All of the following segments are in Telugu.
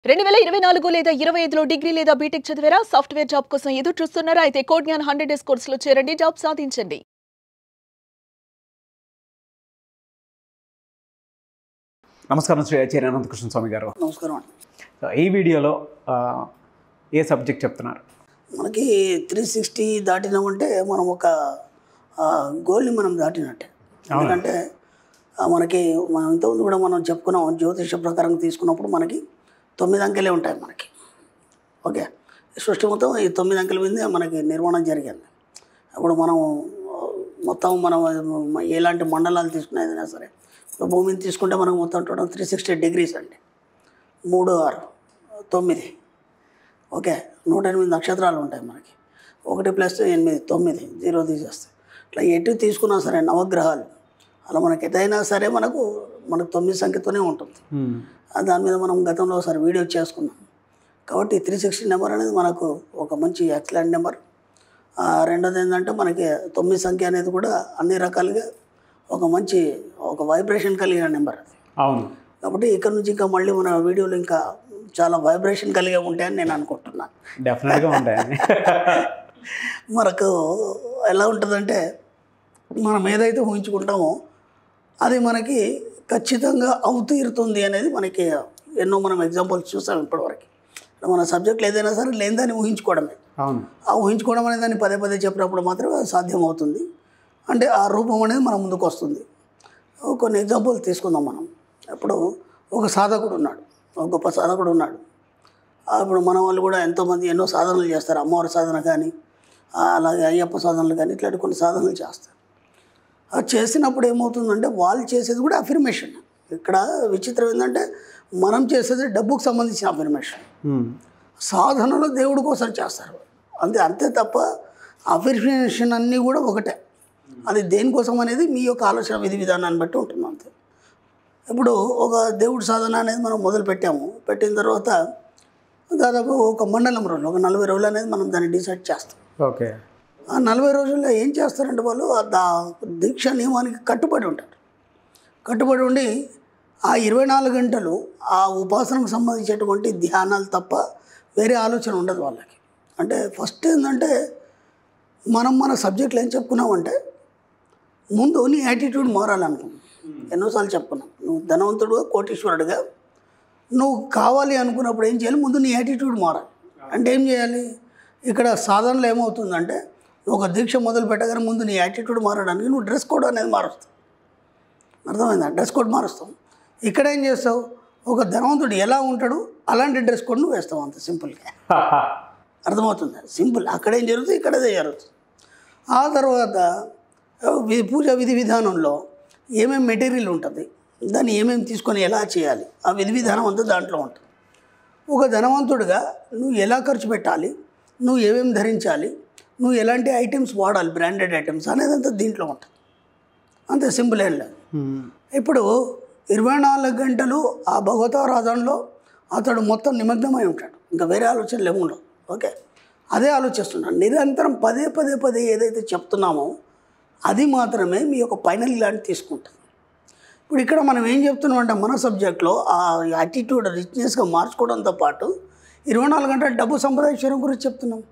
2024 లేదా 25లో డిగ్రీ లేదా బీటెక్ చదివారా? సాఫ్ట్‌వేర్ జాబ్ కోసం ఎదురు చూస్తున్నారా? అయితే కోడ్ జ్ఞాన్ 100 డేస్ కోర్సులో చేరండి, జాబ్ సాధించండి. నమస్కారం శ్రీ ఆచార్య అనంతకృష్ణ స్వామి గారు. నమస్కారం అండి. ఈ వీడియోలో ఏ సబ్జెక్ట్ చెప్తున్నారు? మనకి 360 దాటినామంటే మనం ఒక గోల్ని మనం దాటినట్టే. ఎందుకంటే మనకి మనం ఇంతకుముందు కూడా మనం చెప్పుకున్నాం, జ్యోతిష ప్రకారం తీసుకున్నప్పుడు మనకి 9 అంకెలే ఉంటాయి మనకి. ఓకే, సృష్టి మొత్తం ఈ 9 అంకెల మీదే మనకి నిర్మాణం జరిగింది. ఇప్పుడు మనం మొత్తం మనం ఎలాంటి మండలాలు తీసుకునేదైనా సరే, ఇప్పుడు భూమిని తీసుకుంటే మనకు మొత్తం టోటల్ 360 డిగ్రీస్ అండి. 3, 6, 9. ఓకే, 108 నక్షత్రాలు ఉంటాయి మనకి. 1 + 8 9, 0 తీసేస్తే ఇట్లా ఎటు తీసుకున్నా సరే నవగ్రహాలు అలా మనకి ఎదైనా సరే మనకు 9 సంఖ్యతోనే ఉంటుంది. దాని మీద మనం గతంలో ఒకసారి వీడియో చేసుకున్నాం. కాబట్టి 360 నెంబర్ అనేది మనకు ఒక మంచి ఎక్సలెంట్ నెంబర్. రెండోది ఏంటంటే మనకి 9 సంఖ్య అనేది కూడా అన్ని రకాలుగా ఒక వైబ్రేషన్ కలిగిన నెంబర్ అది. అవును. కాబట్టి ఇక్కడ నుంచి ఇంకా మళ్ళీ మన వీడియోలు ఇంకా చాలా వైబ్రేషన్ కలిగే ఉంటాయని నేను అనుకుంటున్నాను. డెఫినెట్గా ఉంటాయని. మనకు ఎలా ఉంటుందంటే మనం ఏదైతే ఊహించుకుంటామో అది మనకి ఖచ్చితంగా అవుతీరుతుంది అనేది మనకి ఎన్నో మనం ఎగ్జాంపుల్స్ చూసాం ఇప్పటివరకు. మన సబ్జెక్టులు ఏదైనా సరే లేని దాన్ని ఊహించుకోవడమే. అవును. ఆ ఊహించుకోవడం అనేది దాన్ని పదే పదే చెప్పినప్పుడు మాత్రమే అది సాధ్యమవుతుంది. అంటే ఆ రూపం అనేది మన ముందుకు వస్తుంది. కొన్ని ఎగ్జాంపుల్ తీసుకుందాం మనం. ఇప్పుడు ఒక సాధకుడు ఉన్నాడు, ఒక గొప్ప సాధకుడు ఉన్నాడు. ఇప్పుడు మన వాళ్ళు కూడా ఎంతోమంది ఎన్నో సాధనలు చేస్తారు. అమ్మవారి సాధన కానీ, అలాగే అయ్యప్ప సాధనలు కానీ, ఇట్లాంటి కొన్ని సాధనలు చేస్తారు. అది చేసినప్పుడు ఏమవుతుందంటే వాళ్ళు చేసేది కూడా అఫర్మేషన్. ఇక్కడ విచిత్రం ఏంటంటే మనం చేసేది డబ్బుకు సంబంధించిన అఫర్మేషన్. సాధనలో దేవుడి కోసం చేస్తారు అంతే తప్ప అఫర్మేషన్ అన్నీ కూడా ఒకటే. అది దేనికోసం అనేది మీ యొక్క ఆలోచన విధి విధానాన్ని బట్టి ఉంటుంది అంతే. ఇప్పుడు ఒక దేవుడి సాధన అనేది మనం మొదలు పెట్టిన తర్వాత దాదాపు ఒక మండలం రోజులు, ఒక 40 రోజులు అనేది మనం దాన్ని డిసైడ్ చేస్తాం. ఓకే. ఆ 40 రోజుల్లో ఏం చేస్తారంటే వాళ్ళు ఆ దీక్ష నియమానికి కట్టుబడి ఉంటారు. కట్టుబడి ఉండి ఆ 24 గంటలు ఆ ఉపాసనకు సంబంధించినటువంటి ధ్యానాలు తప్ప వేరే ఆలోచన ఉండదు వాళ్ళకి. అంటే ఫస్ట్ ఏంటంటే మన సబ్జెక్టులు ఏం చెప్పుకున్నామంటే ముందు నీ యాటిట్యూడ్ మారాలనుకున్నాం. ఎన్నోసార్లు చెప్పుకున్నాం. నువ్వు ధనవంతుడుగా, కోటీశ్వరుడుగా నువ్వు కావాలి అనుకున్నప్పుడు ఏం చేయాలి? ముందు నీ యాటిట్యూడ్ మారాలి. అంటే ఏం చేయాలి? ఇక్కడ సాధనలో ఏమవుతుందంటే నువ్వు ఒక దీక్ష మొదలు పెట్టగానే ముందు నీ యాటిట్యూడ్ మారడానికి నువ్వు డ్రెస్ కోడ్ అనేది మారుస్తావు. అర్థమైందా? డ్రెస్ కోడ్ మారుస్తావు. ఇక్కడ ఏం చేస్తావు? ఒక ధనవంతుడు ఎలా ఉంటాడు అలాంటి డ్రెస్ కోడ్ నువ్వు వేస్తావు. అంత సింపుల్గా అర్థమవుతుంది. సింపుల్. అక్కడేం జరుగుతుంది, ఇక్కడదే జరుగుతుంది. ఆ తర్వాత పూజ విధి విధానంలో ఏమేమి మెటీరియల్ ఉంటుంది, దాన్ని ఏమేమి తీసుకొని ఎలా చేయాలి, ఆ విధి విధానం అంతా దాంట్లో ఉంటుంది. ఒక ధనవంతుడిగా నువ్వు ఎలా ఖర్చు పెట్టాలి, నువ్వు ఏమేమి ధరించాలి, నువ్వు ఎలాంటి ఐటమ్స్ వాడాలి, బ్రాండెడ్ ఐటమ్స్ అనేది అంతా దీంట్లో ఉంటుంది. అంతే సింపుల్. ఏం లేదు. ఇప్పుడు 24 గంటలు ఆ భగవతారాధనలో అతడు మొత్తం నిమగ్నమై ఉంటాడు. ఇంకా వేరే ఆలోచనలు ఏముండవు. ఓకే, అదే ఆలోచిస్తున్నాడు నిరంతరం. పదే ఏదైతే చెప్తున్నామో అది మాత్రమే మీ యొక్క ఫైనల్ గ్లాండ్ తీసుకుంటుంది. ఇప్పుడు ఇక్కడ మనం ఏం చెప్తున్నాం అంటే మన సబ్జెక్ట్లో ఆ యాటిట్యూడ్ రిచ్నెస్గా మార్చుకోవడంతో పాటు 24 గంటల డబ్బు సంపాదించడం గురించి చెప్తున్నాం.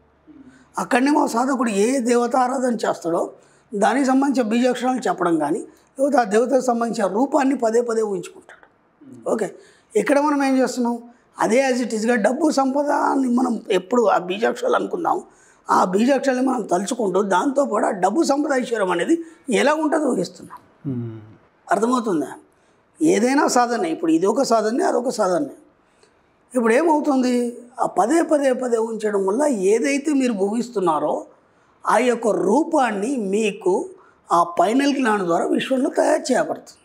అక్కడనే మా సాధకుడు ఏ దేవత ఆరాధన చేస్తాడో దానికి సంబంధించిన బీజాక్షరాలు చెప్పడం కానీ, లేకపోతే ఆ దేవతకు సంబంధించిన రూపాన్ని పదే ఉంచుకుంటాడు. ఓకే, ఇక్కడ మనం ఏం చేస్తున్నాం? అదే యాజ్ ఇట్ ఈస్గా డబ్బు సంపద అని మనం ఎప్పుడు ఆ బీజాక్షరాలు అనుకుందాం. ఆ బీజాక్షరాన్ని మనం తలుచుకుంటూ దాంతోపాటు ఆ డబ్బు సంపాదించడం అనేది ఎలా ఉంటుందో ఊహిస్తున్నాం. అర్థమవుతుందా? ఏదైనా సాధనే. ఇప్పుడు ఇది ఒక సాధనే, అదొక సాధనే. ఇప్పుడు ఏమవుతుంది? ఆ పదే ఉంచడం వల్ల ఏదైతే మీరు ఊహిస్తున్నారో ఆ యొక్క రూపాన్ని మీకు ఆ ఫైనల్ గ్లాండ్ ద్వారా విశ్వంలో తయారు చేయబడుతుంది.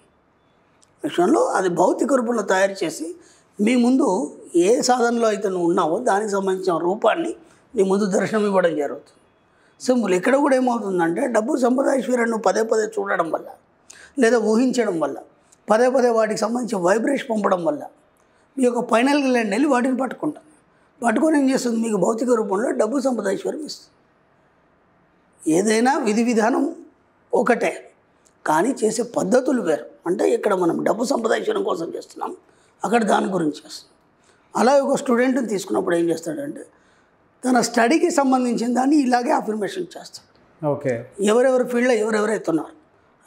విశ్వంలో అది భౌతిక రూపంలో తయారు చేసి మీ ముందు ఏ సాధనలో అయితే నువ్వు ఉన్నావో దానికి సంబంధించిన రూపాన్ని నీ ముందు దర్శనం ఇవ్వడం జరుగుతుంది. సింపుల్. ఇక్కడ కూడా ఏమవుతుందంటే డబ్బు సంపద ఐశ్వర్యాన్ని నువ్వు పదే చూడడం వల్ల, లేదా ఊహించడం వల్ల, పదే వాటికి సంబంధించిన వైబ్రేషన్ పంపడం వల్ల మీ యొక్క ఫైనల్ గ్లాండ్ వెళ్ళి వాటిని పట్టుకొని ఏం చేస్తుంది? మీకు భౌతిక రూపంలో డబ్బు సంపద ఐశ్వర్యం ఇస్తుంది. ఏదైనా విధి విధానం ఒకటే, కానీ చేసే పద్ధతులు వేరు. అంటే ఇక్కడ మనం డబ్బు సంపాదించడం కోసం చేస్తున్నాం, అక్కడ దాని గురించి చేస్తున్నాం. అలా ఒక స్టూడెంట్ని తీసుకున్నప్పుడు ఏం చేస్తాడంటే తన స్టడీకి సంబంధించిన దాన్ని ఇలాగే అఫర్మేషన్ చేస్తాడు. ఓకే. ఎవరెవరి ఫీల్డ్లో ఎవరెవరైతే ఉన్నారు,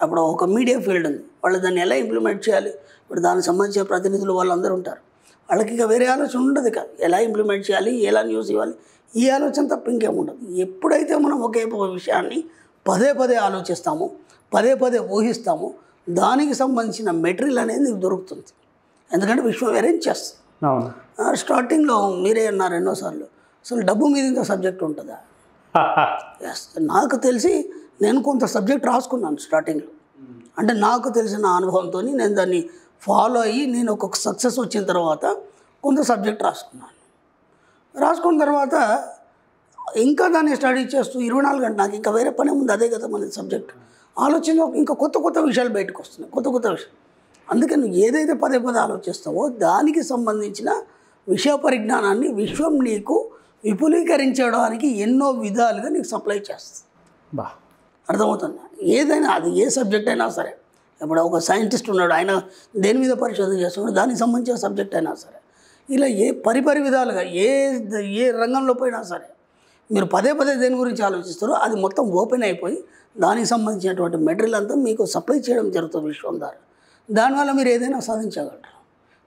అప్పుడు ఒక మీడియా ఫీల్డ్ ఉంది, వాళ్ళు దాన్ని ఎలా ఇంప్లిమెంట్ చేయాలి, ఇప్పుడు దానికి సంబంధించిన ప్రతినిధులు వాళ్ళందరూ ఉంటారు, వాళ్ళకి ఇక వేరే ఆలోచన ఉండదు కాదు, ఎలా ఇంప్లిమెంట్ చేయాలి, ఎలా న్యూస్ ఇవ్వాలి, ఈ ఆలోచన తప్ప ఇంకేముండదు. ఎప్పుడైతే మనం ఒకే విషయాన్ని పదే పదే ఆలోచిస్తామో, పదే పదే ఊహిస్తామో, దానికి సంబంధించిన మెటీరియల్ అనేది నీకు దొరుకుతుంది. ఎందుకంటే విశ్వం అరేంజ్ చేస్తుంది. స్టార్టింగ్లో మీరే అన్నారు ఎన్నోసార్లు, అసలు డబ్బు మీద ఇంత సబ్జెక్ట్ ఉంటుందా? ఎస్, నాకు తెలిసి నేను కొంత సబ్జెక్ట్ రాసుకున్నాను స్టార్టింగ్లో. అంటే నాకు తెలిసిన అనుభవంతో నేను దాన్ని ఫాలో అయ్యి నేను ఒక సక్సెస్ వచ్చిన తర్వాత కొంత సబ్జెక్ట్ రాసుకున్న తర్వాత ఇంకా దాన్ని స్టడీ చేస్తూ 24 గంటలు నాకు ఇంకా వేరే పని ఉంది, అదే కదా మన సబ్జెక్ట్. ఆలోచన ఇంకా కొత్త విషయాలు బయటకు వస్తున్నాయి, కొత్త విషయాలు. అందుకని నువ్వు ఏదైతే పదే ఆలోచిస్తావో దానికి సంబంధించిన విషయ పరిజ్ఞానాన్ని విశ్వం నీకు విపులీకరించడానికి ఎన్నో విధాలుగా నీకు సప్లై చేస్తుంది. అర్థమవుతుందా? ఏదైనా అది ఏ సబ్జెక్ట్ అయినా సరే, ఇప్పుడు ఒక సైంటిస్ట్ ఉన్నాడు, ఆయన దేని మీద పరిశోధన చేస్తున్నాడు, దానికి సంబంధించిన సబ్జెక్ట్ అయినా సరే, ఇలా ఏ పరిపరి విధాలుగా ఏ రంగంలో పోయినా సరే మీరు పదే దేని గురించి ఆలోచిస్తారో అది మొత్తం ఓపెన్ అయిపోయి దానికి సంబంధించినటువంటి మెటీరియల్ అంతా మీకు సప్లై చేయడం జరుగుతుంది విశ్వం ద్వారా. దానివల్ల మీరు ఏదైనా సాధించగలరు,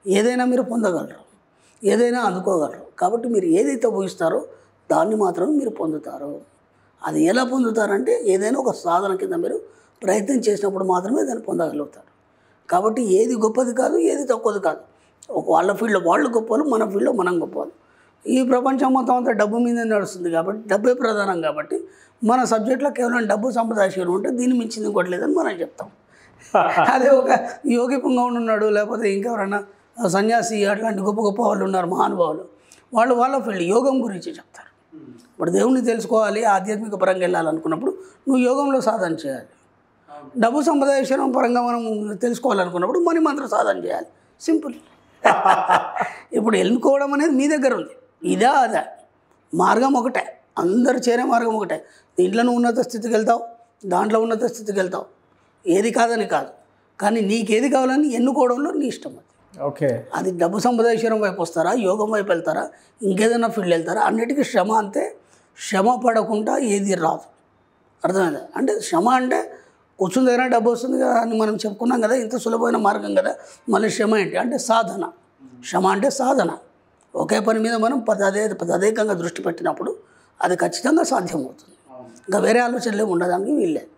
ఏదైనా మీరు పొందగలరు, ఏదైనా అందుకోగలరు. కాబట్టి మీరు ఏదైతే ఊహిస్తారో దాన్ని మాత్రమే మీరు పొందుతారు. అది ఎలా పొందుతారంటే ఏదైనా ఒక సాధన కింద మీరు ప్రయత్నం చేసినప్పుడు మాత్రమే దాన్ని పొందగలుగుతారు. కాబట్టి ఏది గొప్పది కాదు, ఏది తక్కువది కాదు. వాళ్ళ ఫీల్డ్లో వాళ్ళు గొప్పలు, మన ఫీల్డ్లో మనం గొప్పలు. ఈ ప్రపంచం మొత్తం అంతా డబ్బు మీదే నడుస్తుంది కాబట్టి, డబ్బే ప్రధానం కాబట్టి మన సబ్జెక్ట్లో కేవలం డబ్బు సంపదాశయం ఉంటే దీన్ని మించింది ఇంకోటి లేదని మనం చెప్తాం. అదే ఒక యోగి పుంగవుడు ఉన్నాడు, లేకపోతే ఇంకెవరన్నా సన్యాసి, అట్లాంటి గొప్ప వాళ్ళు ఉన్నారు మహానుభావులు, వాళ్ళ ఫీల్డ్ యోగం గురించి చెప్తారు. ఇప్పుడు దేవుణ్ణి తెలుసుకోవాలి, ఆధ్యాత్మిక పరంగా వెళ్ళాలనుకున్నప్పుడు నువ్వు యోగంలో సాధన చేయాలి. డబ్బు సంపదాశయం పరంగా మనం తెలుసుకోవాలనుకున్నప్పుడు మనీ మంత్ర సాధన చేయాలి. సింపుల్. ఇప్పుడు ఎన్నుకోవడం అనేది మీ దగ్గర ఉంది. ఇదా అదా మార్గం ఒకటే, అందరు చేరే మార్గం ఒకటే. దీంట్లో నువ్వు ఉన్నత స్థితికి వెళ్తావు, దాంట్లో ఉన్నత స్థితికి వెళ్తావు, ఏది కాదని కాదు. కానీ నీకేది కావాలని ఎన్నుకోవడంలో నీ ఇష్టం. అది ఓకే. అది డబ్బు సంపదాశయం వైపు వస్తారా, యోగం వైపు వెళ్తారా, ఇంకేదైనా ఫీల్డ్ వెళ్తారా, అన్నిటికీ శ్రమ అంతే. శ్రమ పడకుండా ఏది రాదు. అర్థమైందా? అంటే శ్రమ అంటే కూర్చుని దగ్గర డబ్బు వస్తుంది కదా అని మనం చెప్పుకున్నాం కదా, ఇంత సులభమైన మార్గం కదా. మళ్ళీ శ్రమ ఏంటి అంటే సాధన. శ్రమ అంటే సాధన. ఒకే పని మీద మనం తదేకంగా దృష్టి పెట్టినప్పుడు అది ఖచ్చితంగా సాధ్యమవుతుంది. ఇంకా వేరే ఆలోచనలు ఉండడానికి వీల్లేదు.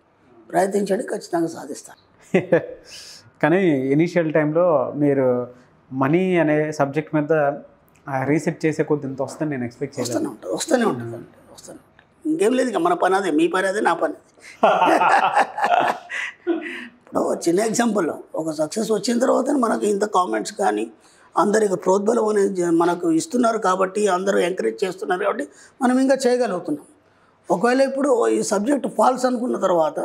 ప్రయత్నించండి, ఖచ్చితంగా సాధిస్తాను. కానీ ఇనీషియల్ టైంలో మీరు మనీ అనే సబ్జెక్ట్ మీద రీసెర్చ్ చేసే కొద్ది ఇంత వస్తుంది నేను ఎక్స్పెక్ట్ చేస్తాను. వస్తూనే ఉంటుంది. ఇంకేం లేదు, ఇక మన పని అదే, మీ పని అదే, నా పని ఇప్పుడు చిన్న ఎగ్జాంపుల్, ఒక సక్సెస్ వచ్చిన తర్వాత మనకు ఇంత కామెంట్స్ కానీ అందరికి ప్రోద్బలం అనేది మనకు ఇస్తున్నారు కాబట్టి, అందరూ ఎంకరేజ్ చేస్తున్నారు కాబట్టి మనం ఇంకా చేయగలుగుతున్నాం. ఒకవేళ ఇప్పుడు ఈ సబ్జెక్ట్ ఫాల్స్ అనుకున్న తర్వాత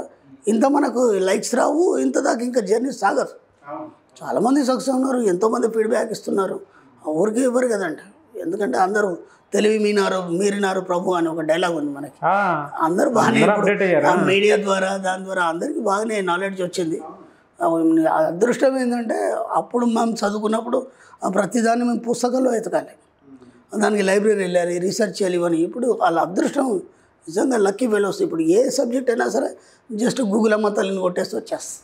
ఇంత మనకు లైక్స్ రావు, ఇంత దాకా ఇంకా జర్నీ సాగదు. చాలామంది సక్సెస్ ఉన్నారు, ఎంతోమంది ఫీడ్బ్యాక్ ఇస్తున్నారు, ఊరికి ఇవ్వరు కదండి. ఎందుకంటే అందరూ తెలివి మీరినారు ప్రభు అని ఒక డైలాగ్ ఉంది మనకి. అందరూ బాగానే మీడియా ద్వారా దాని ద్వారా అందరికీ బాగానే నాలెడ్జ్ వచ్చింది. అదృష్టం ఏంటంటే అప్పుడు మేము చదువుకున్నప్పుడు ప్రతిదాన్ని మేము పుస్తకాల్లో ఎతకాలి, దానికి లైబ్రరీ వెళ్ళాలి, రీసెర్చ్ చేయాలి ఇవన్నీ. ఇప్పుడు వాళ్ళ అదృష్టం నిజంగా లక్కీ ఫెలోస్. ఇప్పుడు ఏ సబ్జెక్ట్ అయినా సరే జస్ట్ గూగుల్ అమ్మ తల్లిని కొట్టేసి వచ్చేస్తుంది.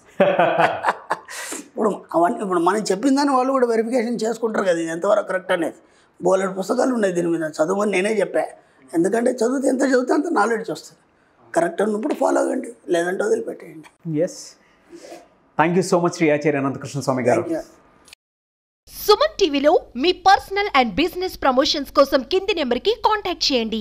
ఇప్పుడు మనం చెప్పిన దాన్ని వాళ్ళు కూడా వెరిఫికేషన్ చేసుకుంటారు కదా, ఇది ఎంతవరకు కరెక్ట్ అనేది. బోలెడు పుస్తకాలు ఉన్నాయి దీని మీద, చదువుని నేనే చెప్పా. ఎందుకంటే చదివితే ఎంత చదివితే అంత నాలెడ్జ్ వస్తుంది. కరెక్ట్ అన్నప్పుడు ఫాలో అవ్వండి, లేదంటే వదిలిపెట్టేయండి. Yes, thank you so much Shri Acharya Anantakrishna Swamy garu. Suman టీవీలో మీ పర్సనల్ అండ్ బిజినెస్ ప్రమోషన్స్ కోసం కింది నెంబర్కి కాంటాక్ట్ చేయండి.